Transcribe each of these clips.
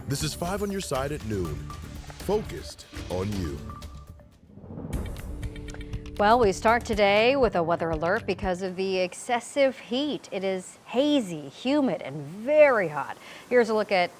This is 5 on your side at noon. Focused on you. Well, we start today with a weather alert because of the excessive heat. It is hazy, humid, and very hot. Here's a look at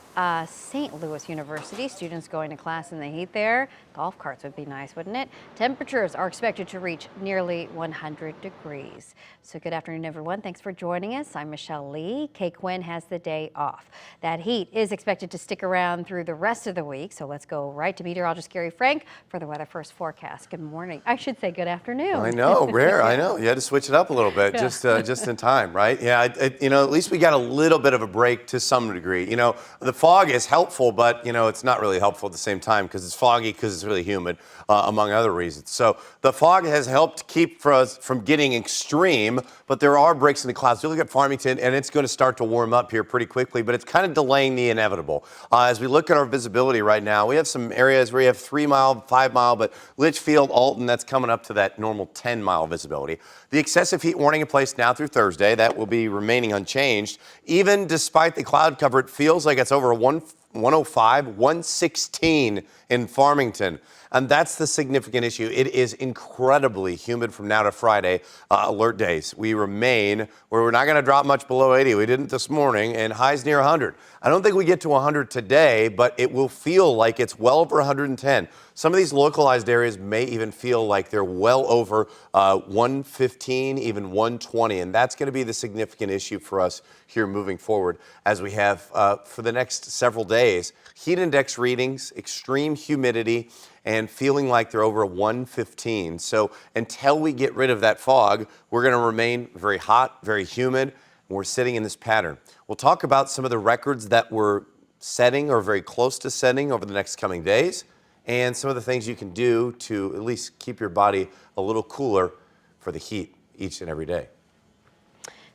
St. Louis University. Students going to class in the heat there. Golf carts would be nice, wouldn't it? Temperatures are expected to reach nearly 100 degrees. So good afternoon, everyone. Thanks for joining us. I'm Michelle Lee. Kay Quinn has the day off. That heat is expected to stick around through the rest of the week. So let's go right to meteorologist Gary Frank for the weather first forecast. Good morning. I should say good afternoon. I know, rare. I know. You had to switch it up a little bit, Yeah. just in time, right? Yeah. At least we got a little bit of a break to some degree. The fog is helpful, but it's not really helpful at the same time because it's foggy, because it's really humid, among other reasons. So the fog has helped keep us from getting extreme, but there are breaks in the clouds. You look at Farmington, and it's going to start to warm up here pretty quickly, but it's kind of delaying the inevitable. As we look at our visibility right now, we have some areas where you have 3 mile, 5 mile, but Litchfield, Alton, that's coming up to that normal 10-mile visibility. The excessive heat warning in place now through Thursday. That will be remaining unchanged. Even despite the cloud cover, it feels like it's over 105, 116 in Farmington. And that's the significant issue. It is incredibly humid from now to Friday, alert days. We remain where we're not going to drop much below 80. We didn't this morning, and highs near 100. I don't think we get to 100 today, but it will feel like it's well over 110. Some of these localized areas may even feel like they're well over 115, even 120. And that's going to be the significant issue for us here moving forward as we have for the next several days. Heat index readings, extreme humidity, and feeling like they're over 115. So until we get rid of that fog, we're going to remain very hot, very humid, and we're sitting in this pattern. We'll talk about some of the records that we're setting or very close to setting over the next coming days, and some of the things you can do to at least keep your body a little cooler for the heat each and every day.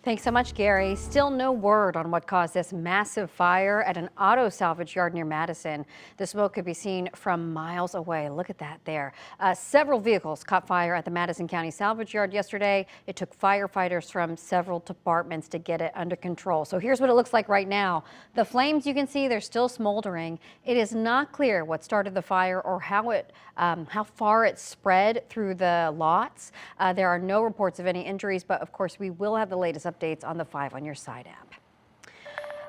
Thanks so much, Gary. Still no word on what caused this massive fire at an auto salvage yard near Madison. The smoke could be seen from miles away. Look at that there. Several vehicles caught fire at the Madison County salvage yard yesterday. It took firefighters from several departments to get it under control. So here's what it looks like right now. The flames, you can see, they're still smoldering. It is not clear what started the fire or how far it spread through the lots. There are no reports of any injuries, but of course we will have the latest updates on the 5 on your side app.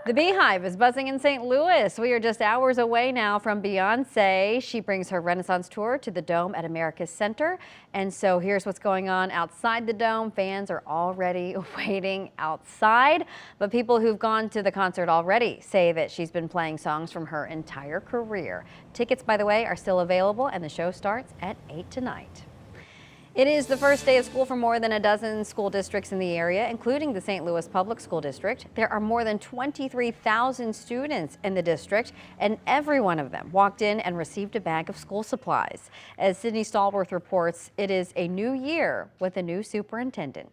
The Beehive is buzzing in St. Louis. We are just hours away now from Beyonce. She brings her Renaissance tour to the Dome at America's Center. And so here's what's going on outside the Dome. Fans are already waiting outside, but people who've gone to the concert already say that she's been playing songs from her entire career. Tickets, by the way, are still available, and the show starts at 8 tonight. It is the first day of school for more than a dozen school districts in the area, including the St. Louis Public School District. There are more than 23,000 students in the district, and every one of them walked in and received a bag of school supplies. As Sydney Stallworth reports, it is a new year with a new superintendent.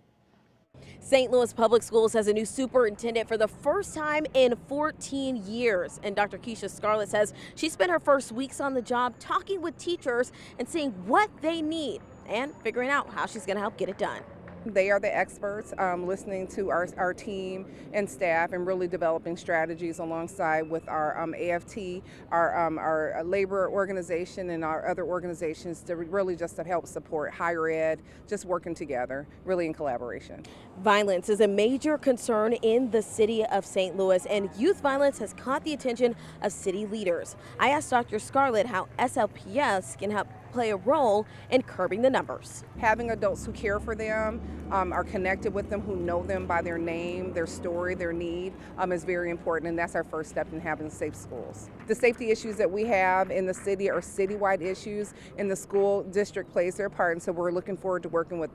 St. Louis Public Schools has a new superintendent for the first time in 14 years. And Dr. Keisha Scarlett says she spent her first weeks on the job talking with teachers and seeing what they need and figuring out how she's going to help get it done. They are the experts, listening to our team and staff and really developing strategies alongside with our AFT, our labor organization and our other organizations to really just to help support higher ed, just working together, really in collaboration. Violence is a major concern in the city of St. Louis, and youth violence has caught the attention of city leaders. I asked Dr. Scarlett how SLPS can help play a role in curbing the numbers. Having adults who care for them, are connected with them, who know them by their name, their story, their need, is very important, and that's our first step in having safe schools. The safety issues that we have in the city are citywide issues, and the school district plays their part, and so we're looking forward to working with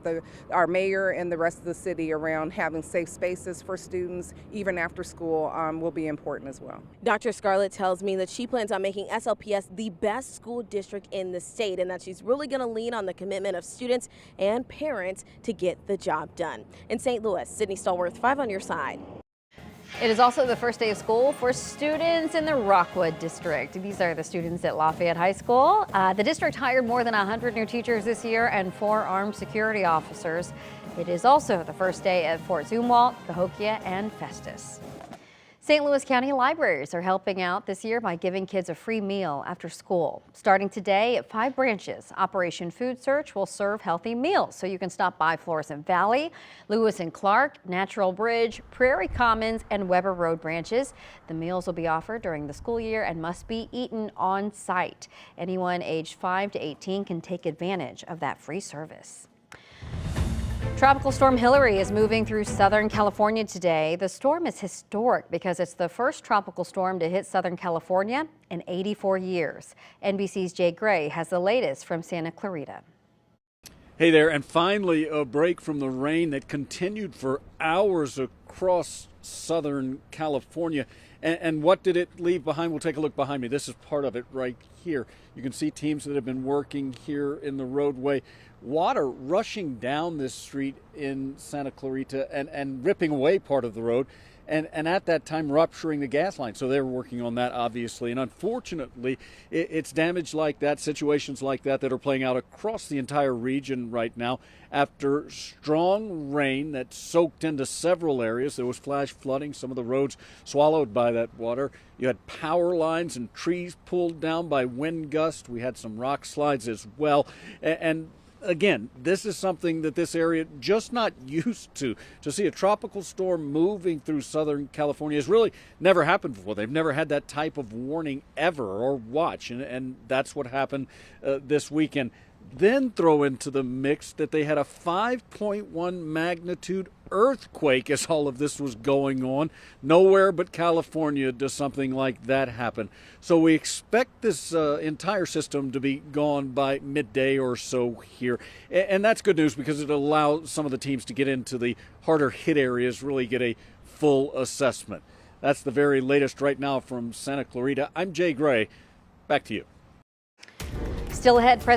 our mayor and the rest of the city around having safe spaces for students, even after school, will be important as well. Dr. Scarlett tells me that she plans on making SLPS the best school district in the state, and that she's really going to lean on the commitment of students and parents to get the job done. In St. Louis, Sydney Stallworth, 5 on your side. It is also the first day of school for students in the Rockwood district. These are the students at Lafayette High School. The district hired more than 100 new teachers this year and 4 armed security officers. It is also the first day at Fort Zumwalt, Cahokia, and Festus. St. Louis County libraries are helping out this year by giving kids a free meal after school. Starting today at 5 branches, Operation Food Search will serve healthy meals, so you can stop by Florissant Valley, Lewis and Clark, Natural Bridge, Prairie Commons, and Weber Road branches. The meals will be offered during the school year and must be eaten on site. Anyone aged 5 to 18 can take advantage of that free service. Tropical Storm Hilary is moving through Southern California today. The storm is historic because it's the first tropical storm to hit Southern California in 84 years. NBC's Jay Gray has the latest from Santa Clarita. Hey there, and finally a break from the rain that continued for hours across Southern California. And what did it leave behind? We'll take a look behind me. This is part of it right here. You can see teams that have been working here in the roadway. Water rushing down this street in Santa Clarita and ripping away part of the road. And at that time rupturing the gas line. So they're working on that, obviously. And unfortunately, it's damage like that, situations like that are playing out across the entire region right now. After strong rain that soaked into several areas, there was flash flooding, some of the roads swallowed by that water. You had power lines and trees pulled down by wind gusts. We had some rock slides as well. And again, this is something that this area just not used to. To see a tropical storm moving through Southern California has really never happened before. They've never had that type of warning ever or watch, and that's what happened this weekend. Then throw into the mix that they had a 5.1 magnitude earthquake as all of this was going on. Nowhere but California does something like that happen. So we expect this entire system to be gone by midday or so here. And that's good news because it allows some of the teams to get into the harder hit areas, really get a full assessment. That's the very latest right now from Santa Clarita. I'm Jay Gray. Back to you. Still ahead, President